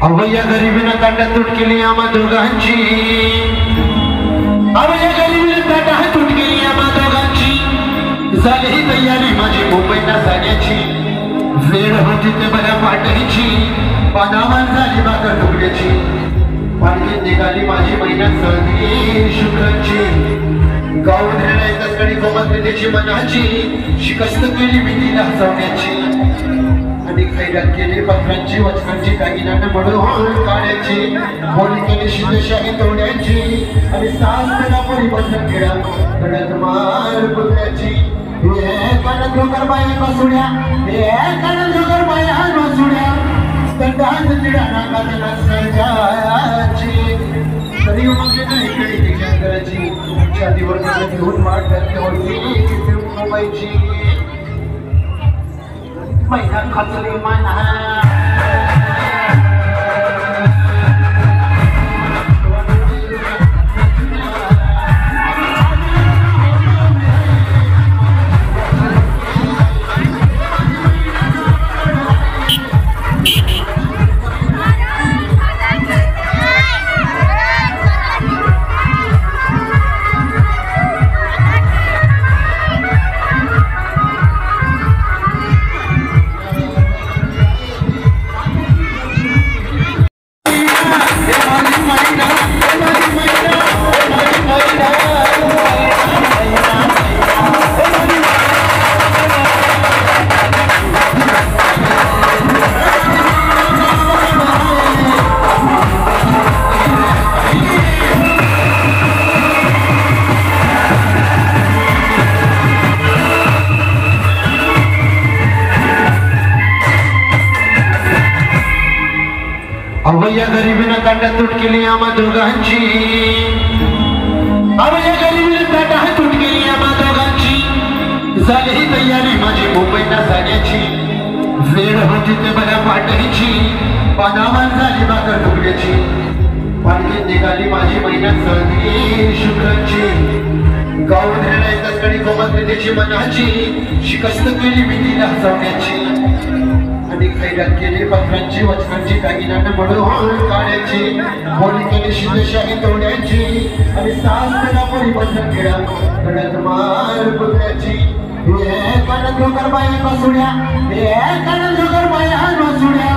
अवया गरिबीनं ताटा तुट केली आम्हा दोघांची, अवया गरिबीनं ताटा तुट केली आम्हा दोघांची. झाली ही तयारी माझी मुंबईला जाण्याची, वेळ होती ते बऱ्या पाटणीची, पानावर झाली बाकर तुकड्याची. पालखीत निघाली माझी महिना सर्दी शुक्रांची, गाव धरणाय तसकडी गोमात्रेची मनाची, शिकस्त केली मी तिला हसवण्याची. आणि खैरात केली पत्रांची वचनांची दागिन्यानं मडवून काढायची, बोली केली शिंदेशाही तोड्याची, आणि सास त्याला पोरी बंधन केला गडत मार पुतळ्याची. हे कानात लोकर बाया बसुड्या, हे कानात लोकर बाया बसुड्या, तंडात तिडा नाकातला सर्जाची. तरी मग नाही इकडे तिच्या करायची, छातीवर घेऊन वाट धरते मुंबईची. महिना खचली मना अवया गरिबीनं ताटा तुट केली आम्हा दोघांची, अवया गरिबीनं ताटा तुट केली आम्हा दोघांची. झाली ही तयारी माझी मुंबईला जाण्याची, वेळ होती ते बऱ्या पाटणीची, पानावर झाली बाकर तुकड्याची. पालखीत निघाली माझी महिना सर्दी शुक्रांची, गाव धरणाय तसकडी गोमात्रेची मनाची, शिकस्त केली मी तिला हसवण्याची. आणि खैरात केली पत्रांची वचनांची दागिन्यानं मडवून काढायची, बोली केली शिंदेशाही तोड्याची, आणि सास त्याला पोरी बंधन केला गडत मार पुतळ्याची. हे कानात लोकर बाया बसुड्या, हे कानात लोकर बाया बसुड्या,